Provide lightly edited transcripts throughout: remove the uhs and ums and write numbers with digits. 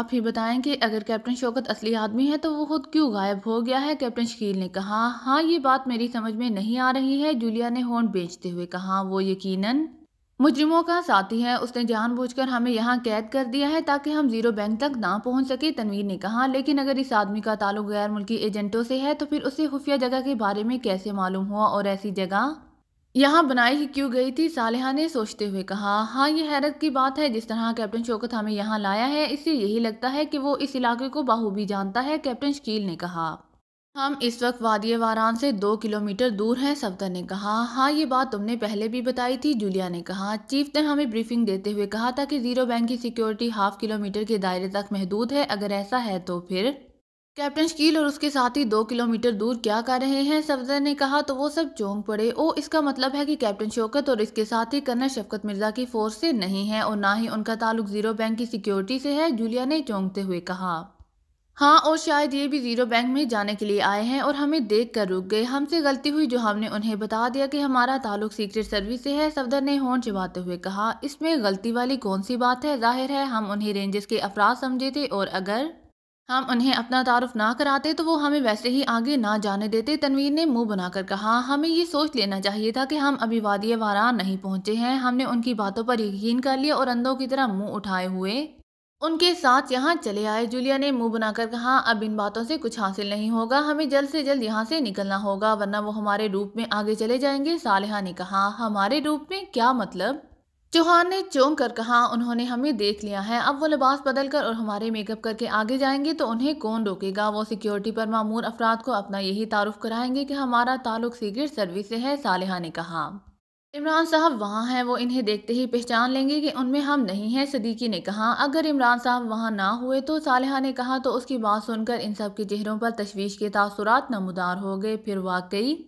आप ही बताएं कि अगर कैप्टन शौकत असली आदमी है तो वो खुद क्यों गायब हो गया है। कैप्टन शकील ने कहा, हाँ ये बात मेरी समझ में नहीं आ रही है। जूलिया ने होंठ बेचते हुए कहा, वो यकीनन मुजरिमों का साथी है। उसने जानबूझकर हमें यहाँ कैद कर दिया है ताकि हम जीरो बैंक तक ना पहुँच सके। तनवीर ने कहा, लेकिन अगर इस आदमी का ताल्लुक गैर मुल्की एजेंटों से है तो फिर उसे खुफिया जगह के बारे में कैसे मालूम हुआ और ऐसी जगह यहाँ बनाई ही क्यों गई थी। सालेहा ने सोचते हुए कहा, हाँ ये हैरत की बात है। जिस तरह कैप्टन शौकत हमें यहाँ लाया है इससे यही लगता है कि वो इस इलाके को बाखूबी जानता है। कैप्टन शकील ने कहा, हम इस वक्त वादिय वारान से 2 किलोमीटर दूर हैं। सफदर ने कहा, हाँ ये बात तुमने पहले भी बताई थी। जूलिया ने कहा, चीफ ने हमें ब्रीफिंग देते हुए कहा था कि जीरो बैंक की सिक्योरिटी हाफ किलोमीटर के दायरे तक महदूद है। अगर ऐसा है तो फिर कैप्टन शकील और उसके साथी 2 किलोमीटर दूर क्या कर रहे हैं। सफदर ने कहा तो वो सब चौंक पड़े। ओ, इसका मतलब है कि कैप्टन शौकत और इसके साथी कर्नल शफकत मिर्जा की फोर्स से नहीं है और ना ही उनका ताल्लुक जीरो बैंक की सिक्योरिटी से है। जूलिया ने चौंकते हुए कहा, हाँ और शायद ये भी जीरो बैंक में जाने के लिए आए हैं और हमें देख कर रुक गए। हमसे गलती हुई जो हमने उन्हें बता दिया कि हमारा ताल्लुक सीक्रेट सर्विस से है। सफदर ने होंठ चिबाते हुए कहा, इसमें गलती वाली कौन सी बात है। जाहिर है हम उन्हें रेंजर्स के अफराद समझे थे और अगर हम उन्हें अपना तारुफ ना कराते तो वो हमें वैसे ही आगे ना जाने देते। तनवीर ने मुंह बनाकर कहा, हमें ये सोच लेना चाहिए था कि हम अभी वादिय वारान नहीं पहुंचे हैं। हमने उनकी बातों पर यकीन कर लिया और अंधों की तरह मुंह उठाए हुए उनके साथ यहाँ चले आए। जूलिया ने मुंह बनाकर कहा, अब इन बातों से कुछ हासिल नहीं होगा। हमें जल्द से जल्द यहाँ से निकलना होगा वरना वो हमारे रूप में आगे चले जाएंगे। सालेहा ने कहा, हमारे रूप में क्या मतलब। चौहान ने चौंक कर कहा, उन्होंने हमें देख लिया है। अब वो लिबास बदल कर और हमारे मेकअप करके आगे जाएंगे तो उन्हें कौन रोकेगा। वो सिक्योरिटी पर मामूर अफराद को अपना यही तारुफ कराएंगे कि हमारा ताल्लुक सीक्रेट सर्विस से है। सालेहा ने कहा, इमरान साहब वहाँ हैं, वो इन्हें देखते ही पहचान लेंगे कि उनमें हम नहीं हैं। सदीकी ने कहा, अगर इमरान साहब वहाँ ना हुए तो। सालेहा ने कहा, तो उसकी बात सुनकर इन सब के चेहरों पर तशवीश के तासुरात नमूदार हो गए। फिर वाकई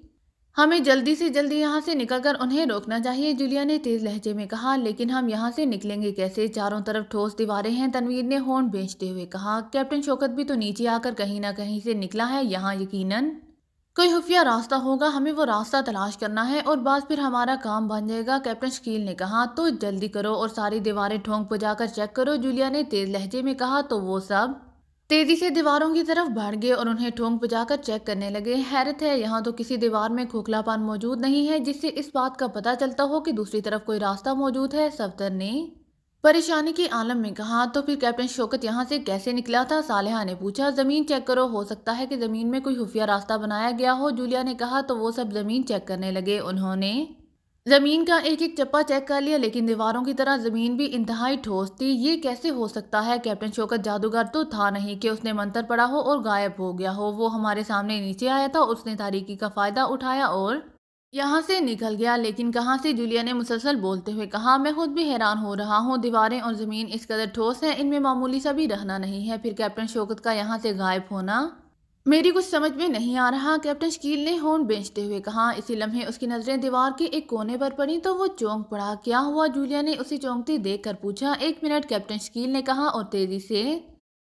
हमें जल्दी से जल्दी यहाँ से निकलकर उन्हें रोकना चाहिए। जूलिया ने तेज लहजे में कहा, लेकिन हम यहाँ से निकलेंगे कैसे। चारों तरफ ठोस दीवारें हैं। तनवीर ने होंठ बेचते हुए कहा, कैप्टन शौकत भी तो नीचे आकर कहीं ना कहीं से निकला है। यहाँ यकीनन कोई खुफिया रास्ता होगा। हमें वो रास्ता तलाश करना है और बस फिर हमारा काम बन जाएगा। कैप्टन शकील ने कहा, तो जल्दी करो और सारी दीवारें ठोंक बजाकर चेक करो। जूलिया ने तेज लहजे में कहा, तो वो सब तेजी से दीवारों की तरफ बढ़ गए और उन्हें ठोंक बजाकर चेक करने लगे। हैरत है, यहाँ तो किसी दीवार में खोखलापन मौजूद नहीं है जिससे इस बात का पता चलता हो कि दूसरी तरफ कोई रास्ता मौजूद है। सफदर ने परेशानी के आलम में कहा, तो फिर कैप्टन शौकत यहाँ से कैसे निकला था। सालेहा ने पूछा, जमीन चेक करो, हो सकता है कि जमीन में कोई खुफिया रास्ता बनाया गया हो। जूलिया ने कहा, तो वो सब जमीन चेक करने लगे। उन्होंने जमीन का एक एक चप्पा चेक कर लिया लेकिन दीवारों की तरह जमीन भी इंतहाई ठोस थी। ये कैसे हो सकता है। कैप्टन शौकत जादूगर तो था नहीं कि उसने मंत्र पढ़ा हो और गायब हो गया हो। वो हमारे सामने नीचे आया था, उसने तारीकी का फायदा उठाया और यहाँ से निकल गया। लेकिन कहाँ से। जूलिया ने मुसलसल बोलते हुए कहा, मैं खुद भी हैरान हो रहा हूँ। दीवारें और जमीन इस कदर ठोस है, इनमें मामूली सा भी रहना नहीं है। फिर कैप्टन शौकत का यहाँ से गायब होना मेरी कुछ समझ में नहीं आ रहा। कैप्टन शकील ने होंठ बेचते हुए कहा। इसी लम्हे उसकी नजरें दीवार के एक कोने पर पड़ी तो वो चौंक पड़ा। क्या हुआ। जूलिया ने उसे चौंकते देख कर पूछा। 1 मिनट, कैप्टन शकील ने कहा और तेजी से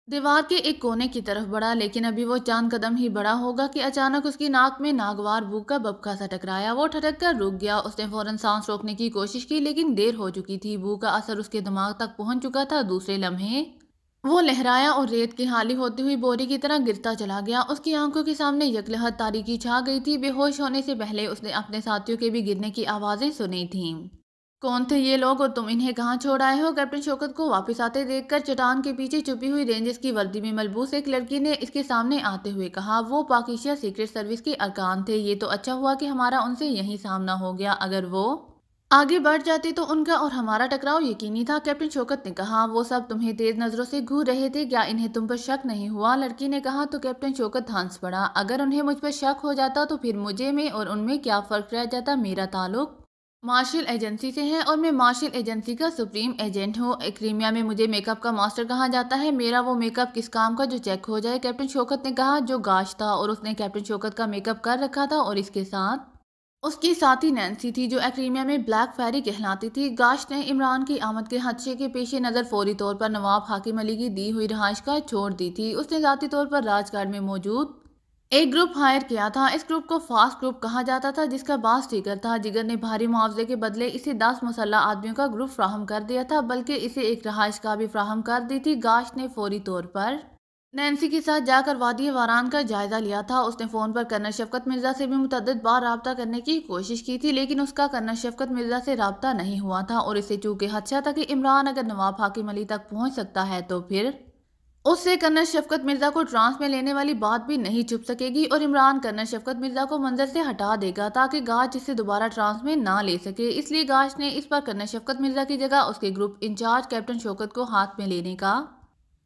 दीवार के एक कोने की तरफ बढ़ा। लेकिन अभी वो चांद कदम ही बड़ा होगा कि अचानक उसकी नाक में नागवार बू का बबका सा टकराया। वो ठटक कर रुक गया। उसने फौरन सांस रोकने की कोशिश की लेकिन देर हो चुकी थी। बू का असर उसके दिमाग तक पहुंच चुका था। दूसरे लम्हे वो लहराया और रेत की हाली होती हुई बोरी की तरह गिरता चला गया। उसकी आंखों के सामने यकलहत तारीकी छा गई थी। बेहोश होने से पहले उसने अपने साथियों के भी गिरने की आवाजें सुनी थीं। कौन थे ये लोग और तुम इन्हें कहाँ छोड़ आए हो। कैप्टन शौकत को वापस आते देखकर चट्टान के पीछे छुपी हुई रेंजर्स की वर्दी में मलबूस एक लड़की ने इसके सामने आते हुए कहा, वो पाकिस्तान सीक्रेट सर्विस के अरकान थे। ये तो अच्छा हुआ कि हमारा उनसे यही सामना हो गया। अगर वो आगे बढ़ जाते तो उनका और हमारा टकराव यकीनी था। कैप्टन शौकत ने कहा, वो सब तुम्हें तेज नजरों से घूर रहे थे, क्या इन्हें तुम पर शक नहीं हुआ। लड़की ने कहा। तो कैप्टन शौकत हंस पड़ा। अगर उन्हें मुझ पर शक हो जाता तो फिर मुझे में और उनमें क्या फर्क रह जाता। मेरा ताल्लुक मार्शल एजेंसी से है और मैं मार्शल एजेंसी का सुप्रीम एजेंट हूँ। क्रीमिया में मुझे मेकअप का मास्टर कहा जाता है। मेरा वो मेकअप किस काम का जो चेक हो जाए। कैप्टन शौकत ने कहा। जो गाश था और उसने कैप्टन शौकत का मेकअप कर रखा था और इसके साथ उसकी साथी नैन्सी थी जो एक्रीमिया में ब्लैक फेरी कहलाती थी। गाश ने इमरान की आमद के खदशे के पेश नज़र फौरी तौर पर नवाब हाकिम अली की दी हुई रहाइश का छोड़ दी थी। उसने ज़ाती तौर पर राजगार्ड में मौजूद एक ग्रुप हायर किया था। इस ग्रुप को फास्ट ग्रुप कहा जाता था, जिसका बास जिगर था। जिगर ने भारी मुआवजे के बदले इसे 10 मुसल्लह आदमियों का ग्रुप फ्राहम कर दिया था, बल्कि इसे एक रहाइश का भी फ्राहम कर दी थी। गाश ने फौरी तौर पर नैन्सी के साथ जाकर वादी वारान का जायजा लिया था। उसने फोन पर कर्नल शफकत मिर्जा से भी मुतअद्दिद बार राब्ता करने की कोशिश की थी, लेकिन उसका कर्नल शफकत मिर्जा से राब्ता नहीं हुआ था और इसे चूंकि खदशा था कि इमरान अगर नवाब हाकिम अली तक पहुंच सकता है तो फिर उससे कर्नल शफकत मिर्जा को ट्रांस में लेने वाली बात भी नहीं छुप सकेगी और इमरान कर्नल शफकत मिर्जा को मंजर से हटा देगा ताकि गाश इसे दोबारा ट्रांस में ना ले सके। इसलिए गाश ने इस पर कर्नल शफकत मिर्जा की जगह उसके ग्रुप इंचार्ज कैप्टन शौकत को हाथ में लेने का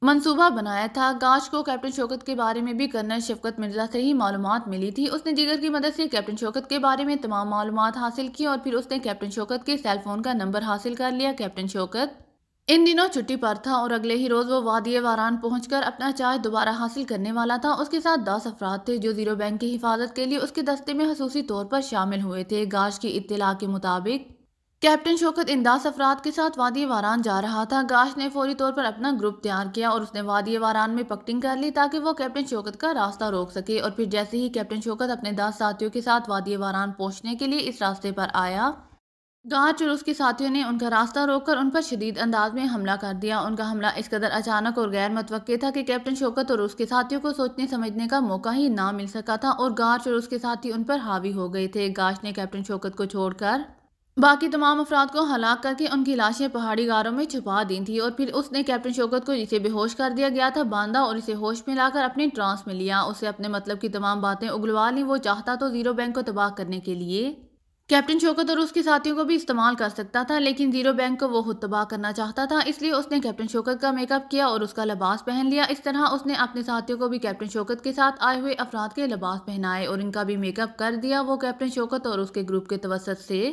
मंसूबा बनाया था। गाश को कैप्टन शौकत के बारे में भी कर्नल शफकत मिर्जा से ही मालूमात मिली थी। उसने जिगर की मदद से कैप्टन शौकत के बारे में तमाम मालूमात हासिल की और फिर उसने कैप्टन शौकत के सेल फोन का नंबर हासिल कर लिया। कैप्टन शौकत इन दिनों छुट्टी पर था और अगले ही रोज वो वादी वारान पहुंचकर अपना चार्ज दोबारा हासिल करने वाला था। उसके साथ 10 अफराद थे जो जीरो बैंक की हिफाजत के लिए उसके दस्ते में खसूसी तौर पर शामिल हुए थे। गाश की इत्तला के मुताबिक कैप्टन शौकत इन 10 अफराद के साथ वादी वारान जा रहा था। गाश ने फौरी तौर पर अपना ग्रुप तैयार किया और उसने वादी वारान में पक्टिंग कर ली ताकि वो कैप्टन शौकत का रास्ता रोक सके। और फिर जैसे ही कैप्टन शौकत अपने 10 साथियों के साथ वादी वारान पहुंचने के लिए इस रास्ते पर आया, गाच और उसके साथियों ने उनका रास्ता रोककर उन पर शदीद अंदाज में हमला कर दिया। उनका हमला इस कदर अचानक और गैर मुतवक्के था कि कैप्टन शौकत और उसके साथियों को सोचने समझने का मौका ही ना मिल सका था और गाच और उसके साथी उन पर हावी हो गए थे। गाच ने कैप्टन शौकत को छोड़कर बाकी तमाम अफराद को हलाक करके उनकी लाशें पहाड़ी गारों में छुपा दी थी और फिर उसने कैप्टन शौकत को, जिसे बेहोश कर दिया गया था, बांधा और इसे होश में लाकर अपने ट्रांस में लिया। उसे अपने मतलब की तमाम बातें उगलवा ली। वो चाहता तो जीरो बैंक को तबाह करने के लिए कैप्टन शौकत और उसके साथियों को भी इस्तेमाल कर सकता था, लेकिन जीरो बैंक को वो खुद तबाह करना चाहता था। इसलिए उसने कैप्टन शौकत का मेकअप किया और उसका लिबास पहन लिया। इस तरह उसने अपने साथियों को भी कैप्टन शौकत के साथ आए हुए अफराद के लिबास पहनाए और इनका भी मेकअप कर दिया। वो कैप्टन शौकत और उसके ग्रुप के तवसत से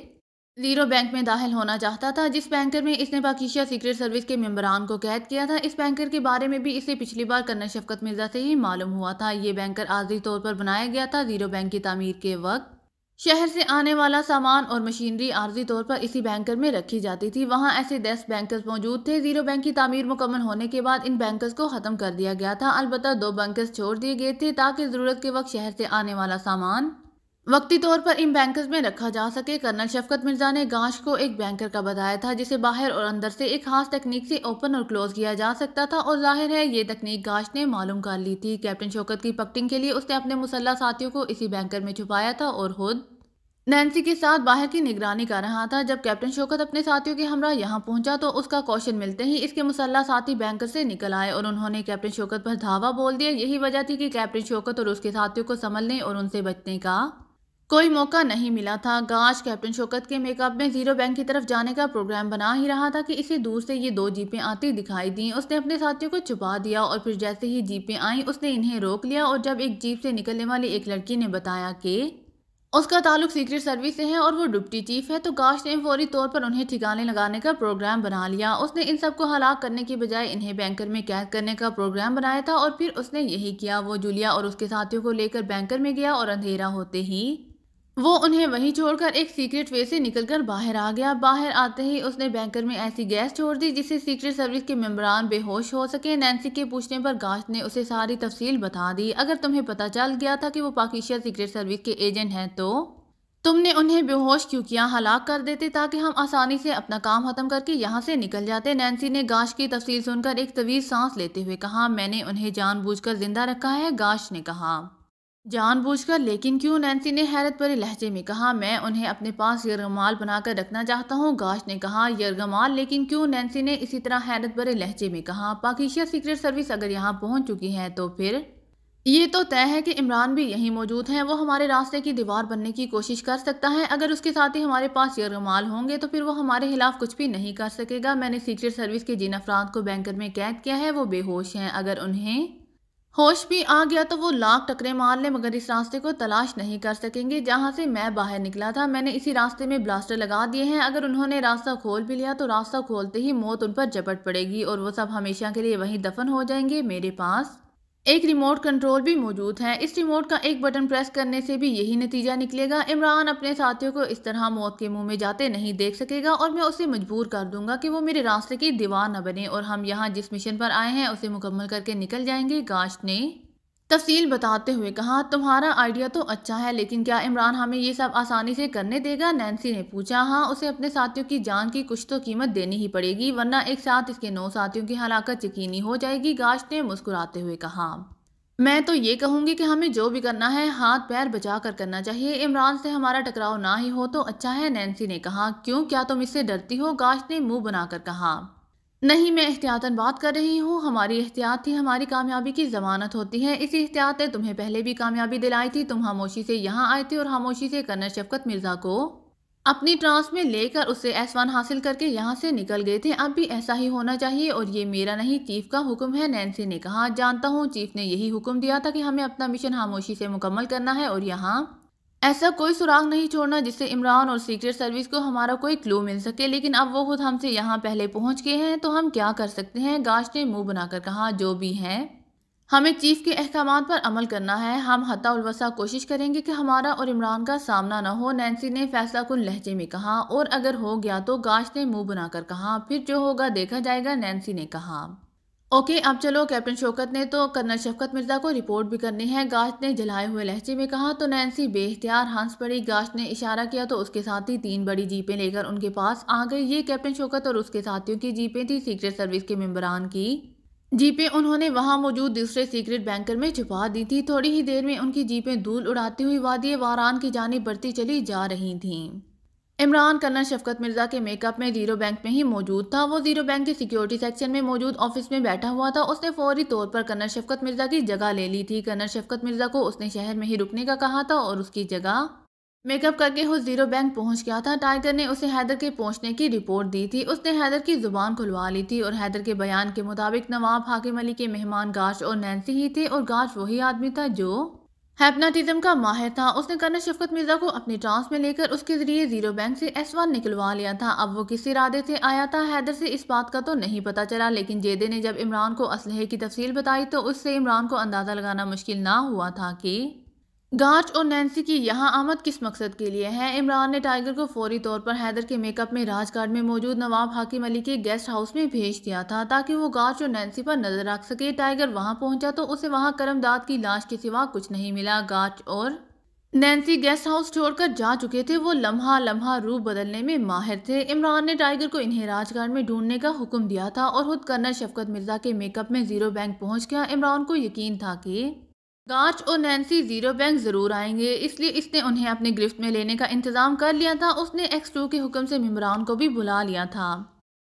जीरो बैंक में दाखिल होना चाहता था, जिस बैंकर में इसने पाकिस्तान सीक्रेट सर्विस के मेंबरान को कैद किया था। इस बैंकर के बारे में भी इसे पिछली बार कर्नल शफकत मिर्जा से ही मालूम हुआ था। ये बैंकर आर्जी तौर पर बनाया गया था। जीरो बैंक की तामीर के वक्त शहर से आने वाला सामान और मशीनरी आर्जी तौर पर इसी बैंकर में रखी जाती थी। वहां ऐसे 10 बैंकर्स मौजूद थे। जीरो बैंक की तामीर मुकम्मल होने के बाद इन बैंकर्स को खत्म कर दिया गया था। अलबत्ता 2 बैंकर्स छोड़ दिए गए थे ताकि जरूरत के वक्त शहर से आने वाला सामान वक्ती तौर पर इन बैंकर्स में रखा जा सके। कर्नल शफकत मिर्जा ने गाश को एक बैंकर का बताया था जिसे बाहर और अंदर से एक खास तकनीक से ओपन और क्लोज किया जा सकता था और जाहिर है ये तकनीक गाश ने मालूम कर ली थी। कैप्टन शौकत की पक्टिंग के लिए उसने अपने मुसल्ला साथियों को इसी बैंकर में छुपाया था और खुद नैन्सी के साथ बाहर की निगरानी कर रहा था। जब कैप्टन शौकत अपने साथियों के हमरा यहाँ पहुंचा तो उसका कौशन मिलते ही इसके मुसल्ला साथी बैंकर से निकल आए और उन्होंने कैप्टन शौकत पर धावा बोल दिया। यही वजह थी कि कैप्टन शौकत और उसके साथियों को संभलने और उनसे बचने का कोई मौका नहीं मिला था। गाश कैप्टन शौकत के मेकअप में जीरो बैंक की तरफ जाने का प्रोग्राम बना ही रहा था कि इसे दूर से ये 2 जीपें आती दिखाई दी। उसने अपने साथियों को छुपा दिया और फिर जैसे ही जीपें आईं उसने इन्हें रोक लिया और जब एक जीप से निकलने वाली एक लड़की ने बताया कि उसका ताल्लुक सीक्रेट सर्विस से है और वो डिप्टी चीफ है, तो गाश ने फौरी तौर पर उन्हें ठिकाने लगाने का प्रोग्राम बना लिया। उसने इन सबको हलाक करने की बजाय इन्हें बैंकर में कैद करने का प्रोग्राम बनाया था और फिर उसने यही किया। वो जूलिया और उसके साथियों को लेकर बैंकर में गया और अंधेरा होते ही वो उन्हें वहीं छोड़कर एक सीक्रेट वे से निकलकर बाहर आ गया। बाहर आते ही उसने बैंकर में ऐसी गैस छोड़ दी जिससे सीक्रेट सर्विस के मेंबरान बेहोश हो सके। नैन्सी के पूछने पर गाश ने उसे सारी तफसील बता दी। अगर तुम्हें पता चल गया था कि वो पाकिस्तान सीक्रेट सर्विस के एजेंट हैं तो तुमने उन्हें बेहोश क्यों किया? हलाक कर देते ताकि हम आसानी से अपना काम खत्म करके यहाँ से निकल जाते। नैन्सी ने गाश की तफसील सुनकर एक तवील सांस लेते हुए कहा, मैंने उन्हें जानबूझकर जिंदा रखा है। गाश ने कहा, जानबूझकर? लेकिन क्यों? नैन्सी ने हैरत भरे लहजे में कहा, मैं उन्हें अपने पास यरगमाल बनाकर रखना चाहता हूँ। गाश ने कहा, यरगमाल? लेकिन क्यों? नैन्सी ने इसी तरह हैरत भरे लहजे में कहा, पाकिस्तान सीक्रेट सर्विस अगर यहाँ पहुँच चुकी है तो फिर ये तो तय है कि इमरान भी यहीं मौजूद है। वो हमारे रास्ते की दीवार बनने की कोशिश कर सकता है। अगर उसके साथ ही हमारे पास यरगमाल होंगे तो फिर वो हमारे खिलाफ कुछ भी नहीं कर सकेगा। मैंने सीक्रेट सर्विस के जिन अफराद को बैंकर में कैद किया है वो बेहोश हैं। अगर उन्हें होश भी आ गया तो वो लाख टकरे मार ले मगर इस रास्ते को तलाश नहीं कर सकेंगे जहां से मैं बाहर निकला था। मैंने इसी रास्ते में ब्लास्टर लगा दिए हैं। अगर उन्होंने रास्ता खोल भी लिया तो रास्ता खोलते ही मौत उन पर झपट पड़ेगी और वो सब हमेशा के लिए वहीं दफन हो जाएंगे। मेरे पास एक रिमोट कंट्रोल भी मौजूद है। इस रिमोट का एक बटन प्रेस करने से भी यही नतीजा निकलेगा। इमरान अपने साथियों को इस तरह मौत के मुंह में जाते नहीं देख सकेगा और मैं उसे मजबूर कर दूंगा कि वो मेरे रास्ते की दीवार न बने और हम यहाँ जिस मिशन पर आए हैं उसे मुकम्मल करके निकल जाएंगे। गाश ने तफसील बताते हुए कहा, तुम्हारा आइडिया तो अच्छा है, लेकिन क्या इमरान हमें ये सब आसानी से करने देगा? नैन्सी ने पूछा। हाँ, उसे अपने साथियों की जान की कुछ तो कीमत देनी ही पड़ेगी, वरना एक साथ इसके 9 साथियों की हलाकत यकीनी हो जाएगी, गाश ने मुस्कुराते हुए कहा। मैं तो ये कहूंगी कि हमें जो भी करना है हाथ पैर बचा कर करना चाहिए। इमरान से हमारा टकराव ना ही हो तो अच्छा है, नैन्सी ने कहा। क्यों, क्या तुम इससे डरती हो? गाश ने मुंह बनाकर कहा। नहीं, मैं एहतियातन बात कर रही हूँ। हमारी एहतियात ही हमारी कामयाबी की जमानत होती है। इसी एहतियात ने तुम्हें पहले भी कामयाबी दिलाई थी। तुम खामोशी से यहाँ आए थे और खामोशी से कर्नल शफकत मिर्जा को अपनी ट्रांस में लेकर उससे S1 हासिल करके यहाँ से निकल गए थे। अब भी ऐसा ही होना चाहिए, और ये मेरा नहीं, चीफ का हुक्म है, नैन्सी ने कहा। जानता हूँ, चीफ ने यही हुक्म दिया था कि हमें अपना मिशन खामोशी से मुकम्मल करना है, और यहाँ ऐसा कोई सुराग नहीं छोड़ना जिससे इमरान और सीक्रेट सर्विस को हमारा कोई क्लू मिल सके। लेकिन अब वो खुद हमसे यहाँ पहले पहुंच गए हैं, तो हम क्या कर सकते हैं? गाश ने मुंह बनाकर कहा। जो भी है, हमें चीफ के अहकामात पर अमल करना है। हम हत्ता उल वसा कोशिश करेंगे कि हमारा और इमरान का सामना न हो, नैन्सी ने फैसला कुन लहजे में कहा। और अगर हो गया तो? गाश ने मुंह बनाकर कहा। फिर जो होगा देखा जाएगा, नैन्सी ने कहा। ओके, अब चलो। कैप्टन शौकत ने तो कर्नल शफकत मिर्जा को रिपोर्ट भी करनी है, गाश ने जलाए हुए लहजे में कहा। तो नैन्सी बेख्तियार हंस पड़ी। गाश ने इशारा किया तो उसके साथी 3 बड़ी जीपें लेकर उनके पास आ गए। ये कैप्टन शौकत और उसके साथियों की जीपें थी, सीक्रेट सर्विस के मेंबरान की जीपें उन्होंने वहां मौजूद दूसरे सीक्रेट बैंकर में छुपा दी थी। थोड़ी ही देर में उनकी जीपें धूल उड़ाती हुई वादी वारान की जानिब बढ़ती चली जा रही थीं। इमरान कर्नल शफकत मिर्जा के मेकअप में जीरो बैंक में ही मौजूद था। वो जीरो बैंक के सिक्योरिटी सेक्शन में मौजूद ऑफिस में बैठा हुआ था। उसने फौरी तौर पर कर्नल शफकत मिर्जा की जगह ले ली थी। कर्नल शफकत मिर्जा को उसने शहर में ही रुकने का कहा था और उसकी जगह मेकअप करके वो जीरो बैंक पहुंच गया था। टाइगर ने उसे हैदर के पहुंचने की रिपोर्ट दी थी। उसने हैदर की जुबान खुलवा ली थी और हैदर के बयान के मुताबिक नवाब हाकिम अली के मेहमान गाश और नैन्सी ही थे, और गाश वही आदमी था जो हैप्नाटिज्म का माहिर था। उसने कर्नल शफकत मिर्जा को अपनी ट्रांस में लेकर उसके जरिए जीरो बैंक से S1 निकलवा लिया था। अब वो किस इरादे से आया था, हैदर से इस बात का तो नहीं पता चला, लेकिन जेदे ने जब इमरान को असलहे की तफसील बताई तो उससे इमरान को अंदाजा लगाना मुश्किल ना हुआ था कि गाश और नैन्सी की यहाँ आमद किस मकसद के लिए है। इमरान ने टाइगर को फौरी तौर पर हैदर के मेकअप में राजगार्ड में मौजूद नवाब हाकिम अली के गेस्ट हाउस में भेज दिया था ताकि वो गाश और नैन्सी पर नजर रख सके। टाइगर वहां पहुंचा तो उसे वहां करमदाद की लाश के सिवा कुछ नहीं मिला। गाश और नैन्सी गेस्ट हाउस छोड़कर जा चुके थे। वो लम्हा लम्हा रूप बदलने में माहिर थे। इमरान ने टाइगर को इन्हें राजगार्ड में ढूंढने का हुक्म दिया था और खुद कर्नल शफकत मिर्जा के मेकअप में जीरो बैंक पहुंच गया। इमरान को यकीन था कि गाश और नैन्सी जीरो बैंक जरूर आएंगे, इसलिए इसने उन्हें अपनी गिरफ्त में लेने का इंतजाम कर लिया था। उसने X2 के हुक्म से मिमरान को भी बुला लिया था।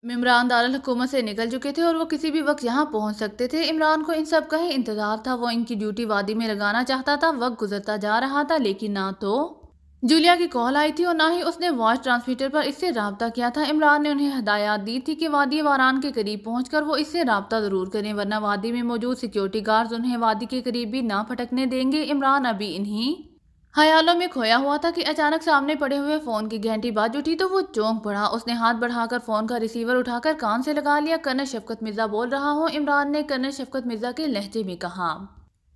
मिमरान दारुल हुकूमत से निकल चुके थे और वो किसी भी वक्त यहाँ पहुंच सकते थे। इमरान को इन सब का ही इंतजार था। वो इनकी ड्यूटी वादी में लगाना चाहता था। वक्त गुजरता जा रहा था, लेकिन ना तो जूलिया की कॉल आई थी और ना ही उसने वॉइस ट्रांसमीटर पर इससे राब्ता किया था। इमरान ने उन्हें हदायत दी थी कि वादी वारान के करीब पहुंचकर वो इससे राब्ता जरूर करें, वरना वादी में मौजूद सिक्योरिटी गार्ड्स उन्हें वादी के करीब भी ना फटकने देंगे। इमरान अभी इन्हीं ख्यालों में खोया हुआ था कि अचानक सामने पड़े हुए फोन की घंटी बाज उठी तो वो चौंक पड़ा। उसने हाथ बढ़ाकर फोन का रिसीवर उठाकर कान से लगा लिया। कर्नल शफकत मिर्जा बोल रहा हूँ, इमरान ने कर्नल शफकत मिर्जा के लहजे में कहा।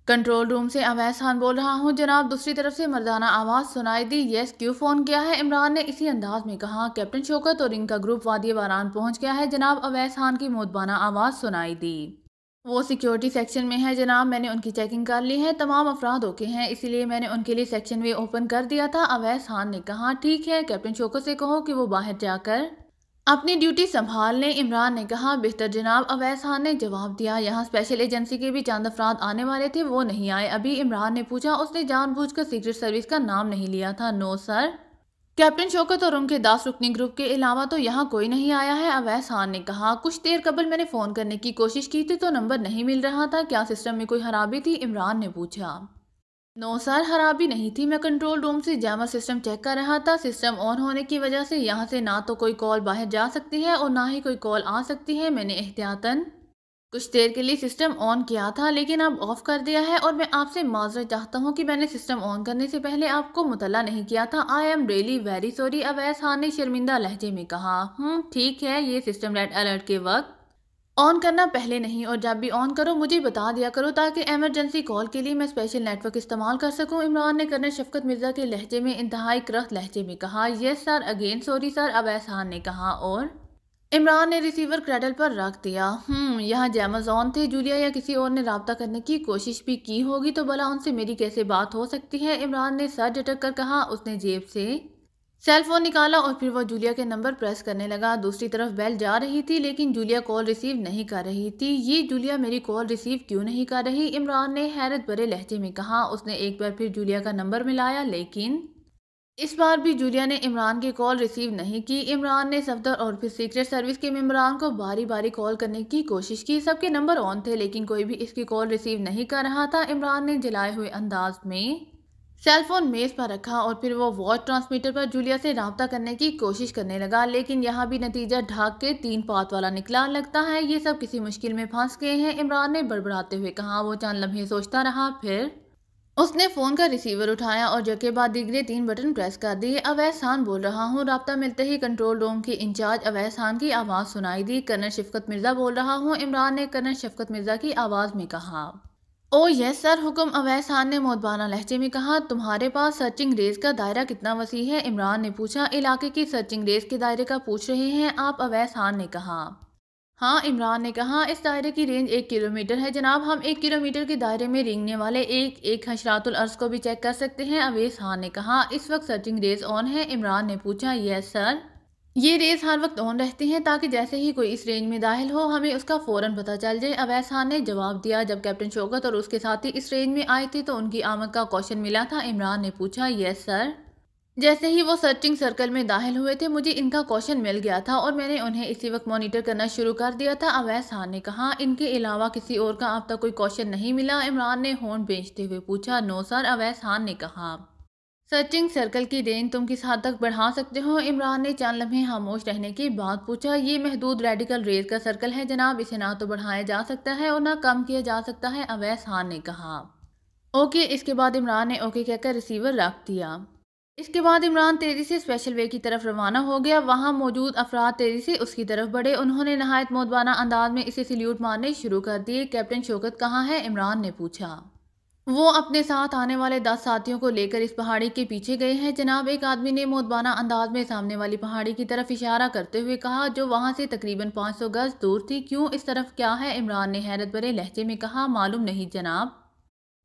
कंट्रोल रूम से अवैस खान बोल रहा हूँ जनाब। दूसरी तरफ से मर्दाना आवाज सुनाई दी। यस, क्यों फोन किया है? इमरान ने इसी अंदाज में कहा। कैप्टन शौकत और इनका ग्रुप वादी वारान पहुंच गया है जनाब, अवैस खान की मोतबाना आवाज सुनाई दी। वो सिक्योरिटी सेक्शन में है जनाब, मैंने उनकी चेकिंग कर ली है। तमाम अफराद ओके हैं, इसीलिए मैंने उनके लिए सेक्शन वे ओपन कर दिया था। अवैस खान ने कहा। ठीक है, कैप्टन शौकत से कहो कि वो बाहर जाकर अपनी ड्यूटी संभाल लें। इमरान ने कहा। बेहतर जनाब, अवैस खान ने जवाब दिया। यहाँ स्पेशल एजेंसी के भी चंद अफराद आने वाले थे, वो नहीं आए अभी। इमरान ने पूछा। उसने जानबूझकर सीक्रेट सर्विस का नाम नहीं लिया था। नो सर, कैप्टन शौकत और उनके 10 रुकनी ग्रुप के अलावा तो यहाँ कोई नहीं आया है, अवैस खान ने कहा। कुछ देर कबल मैंने फोन करने की कोशिश की थी तो नंबर नहीं मिल रहा था। क्या सिस्टम में कोई खराबी थी? इमरान ने पूछा। नो सर, खराबी नहीं थी। मैं कंट्रोल रूम से जैमर सिस्टम चेक कर रहा था। सिस्टम ऑन होने की वजह से यहाँ से ना तो कोई कॉल बाहर जा सकती है और ना ही कोई कॉल आ सकती है। मैंने एहतियातन कुछ देर के लिए सिस्टम ऑन किया था, लेकिन अब ऑफ कर दिया है और मैं आपसे माजरत चाहता हूँ कि मैंने सिस्टम ऑन करने से पहले आपको मुतला नहीं किया था। I am really very sorry, Awais Khan ने शर्मिंदा लहजे में कहा। ठीक है, ये सिस्टम रेड अलर्ट के वक्त ऑन करना पहले नहीं, और जब भी ऑन करो मुझे बता दिया करो ताकि इमरजेंसी कॉल के लिए मैं स्पेशल नेटवर्क इस्तेमाल कर सकूं। इमरान ने कर्नल शफकत मिर्जा के लहजे में इंतहाई क्रख्त लहजे में कहा। Yes sir, again sorry sir, Awais Khan ने कहा। और इमरान ने रिसीवर क्रैडल पर रख दिया। यहाँ जैमाज़ॉन थे। जूलिया या किसी और ने राब्ता करने की कोशिश भी की होगी तो भला उनसे मेरी कैसे बात हो सकती है? इमरान ने सर झटक कर कहा। उसने जेब से सेल फोन निकाला और फिर वो जूलिया के नंबर प्रेस करने लगा। दूसरी तरफ बेल जा रही थी लेकिन जूलिया कॉल रिसीव नहीं कर रही थी। ये जूलिया मेरी कॉल रिसीव क्यों नहीं कर रही? इमरान ने हैरत भरे लहजे में कहा। उसने एक बार फिर जूलिया का नंबर मिलाया लेकिन इस बार भी जूलिया ने इमरान की कॉल रिसीव नहीं की। इमरान ने सफदर और फिर सीक्रेट सर्विस के मेंबरान को बारी बारी कॉल करने की कोशिश की। सबके नंबर ऑन थे लेकिन कोई भी इसकी कॉल रिसीव नहीं कर रहा था। इमरान ने जलाए हुए अंदाज में सेलफोन मेज पर रखा और फिर वो वॉच ट्रांसमीटर पर जूलिया से राब्ता करने की कोशिश करने लगा लेकिन यहाँ भी नतीजा ढाक के 3 पात वाला निकला। लगता है ये सब किसी मुश्किल में फंस गए हैं, इमरान ने बड़बड़ाते हुए कहा। वो चंद लम्हे सोचता रहा, फिर उसने फोन का रिसीवर उठाया और जगह बाद दिगरे 3 बटन प्रेस कर दिए। अवैस खान बोल रहा हूँ। राब्ता मिलते ही कंट्रोल रूम के इंचार्ज अवैस खान की आवाज़ सुनाई दी। कर्नल शफकत मिर्ज़ा बोल रहा हूँ, इमरान ने कर्नल शफकत मिर्ज़ा की आवाज़ में कहा। ओ यस सर, हुक्म, अवैस खान ने मोदबाना लहजे में कहा। तुम्हारे पास सर्चिंग रेस का दायरा कितना वसी है? इमरान ने पूछा। इलाके की सर्चिंग रेस के दायरे का पूछ रहे हैं आप? अवैस खान ने कहा। हाँ, इमरान ने कहा। इस दायरे की रेंज 1 किलोमीटर है जनाब। हम 1 किलोमीटर के दायरे में रेंगने वाले एक हशरातुल अर्ज को भी चेक कर सकते हैं, अवैस खान ने कहा। इस वक्त सर्चिंग रेस ऑन है? इमरान ने पूछा। यस सर, ये रेस हर वक्त ऑन रहती हैं ताकि जैसे ही कोई इस रेंज में दाखिल हो हमें उसका फौरन पता चल जाए, अवैस खान ने जवाब दिया। जब कैप्टन शौकत और उसके साथी इस रेंज में आए थे तो उनकी आमद का क्वेश्चन मिला था? इमरान ने पूछा। यस सर, जैसे ही वो सर्चिंग सर्कल में दाखिल हुए थे मुझे इनका क्वेश्चन मिल गया था और मैंने उन्हें इसी वक्त मॉनिटर करना शुरू कर दिया था, अवैस खान ने कहा। इनके अलावा किसी और का अब तक कोई क्वेश्चन नहीं मिला? इमरान ने होंठ बेचते हुए पूछा। नो सर, अवैस खान ने कहा। सर्चिंग सर्कल की रेंज तुम किस हद तक बढ़ा सकते हो? इमरान ने चंद लम्हे खामोश रहने के बाद पूछा। ये महदूद रेडिकल रेस का सर्कल है जनाब, इसे ना तो बढ़ाया जा सकता है और ना कम किया जा सकता है, अवैस खान ने कहा। ओके। इसके बाद इमरान ने ओके कहकर रिसीवर रख दिया। इसके बाद इमरान तेजी से स्पेशल वे की तरफ रवाना हो गया। वहां मौजूद अफराद तेजी से उसकी तरफ बढ़े। उन्होंने नहायत मोदबाना अंदाज में इसे सल्यूट मारने शुरू कर दिए। कैप्टन शौकत कहाँ है? इमरान ने पूछा। वो अपने साथ आने वाले 10 साथियों को लेकर इस पहाड़ी के पीछे गए हैं जनाब, एक आदमी ने मोदबाना अंदाज में सामने वाली पहाड़ी की तरफ इशारा करते हुए कहा जो वहां से तकरीबन 500 गज दूर थी। क्यों, इस तरफ क्या है? इमरान ने हैरत भरे लहजे में कहा। मालूम नहीं जनाब।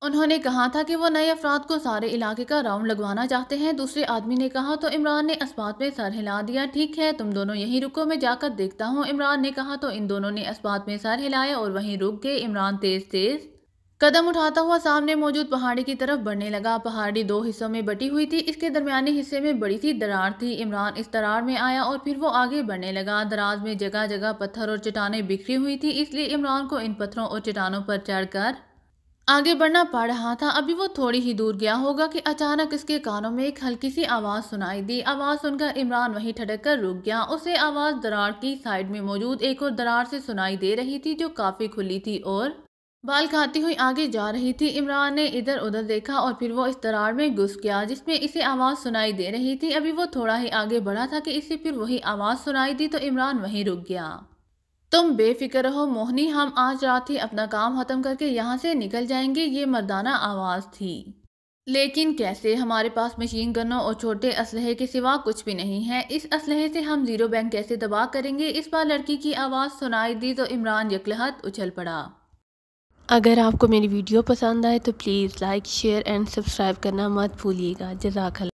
उन्होंने कहा था कि वो नए अफराद को सारे इलाके का राउंड लगवाना चाहते हैं, दूसरे आदमी ने कहा। तो इमरान ने अस्बात में सर हिला दिया। ठीक है, तुम दोनों यहीं रुको, मैं जाकर देखता हूँ, इमरान ने कहा। तो इन दोनों ने अस्बात में सर हिलाया और वहीं रुक गए। इमरान तेज तेज कदम उठाता हुआ सामने मौजूद पहाड़ी की तरफ बढ़ने लगा। पहाड़ी 2 हिस्सों में बटी हुई थी। इसके दरमियानी हिस्से में बड़ी सी दरार थी। इमरान इस दरार में आया और फिर वो आगे बढ़ने लगा। दराज में जगह जगह पत्थर और चट्टानें बिखरी हुई थी, इसलिए इमरान को इन पत्थरों और चट्टानों पर चढ़कर आगे बढ़ना पड़ रहा था। अभी वो थोड़ी ही दूर गया होगा कि अचानक इसके कानों में एक हल्की सी आवाज़ सुनाई दी। आवाज़ सुनकर इमरान वहीं ठटक कर रुक गया। उसे आवाज़ दरार की साइड में मौजूद एक और दरार से सुनाई दे रही थी जो काफ़ी खुली थी और बाल खाती हुई आगे जा रही थी। इमरान ने इधर उधर देखा और फिर वो इस दरार में घुस गया जिसमें इसे आवाज़ सुनाई दे रही थी। अभी वो थोड़ा ही आगे बढ़ा था कि इसे फिर वही आवाज़ सुनाई दी तो इमरान वहीं रुक गया। तुम बेफिक्र रहो मोहनी, हम आज रात ही अपना काम खत्म करके यहाँ से निकल जाएंगे, ये मर्दाना आवाज़ थी। लेकिन कैसे? हमारे पास मशीन गनों और छोटे असलहे के सिवा कुछ भी नहीं है। इस असलहे से हम जीरो बैंक कैसे तबाह करेंगे? इस बार लड़की की आवाज़ सुनाई दी तो इमरान यकलहत उछल पड़ा। अगर आपको मेरी वीडियो पसंद आए तो please like, share and subscribe करना मत भूलिएगा। जज़ाकल्लाह।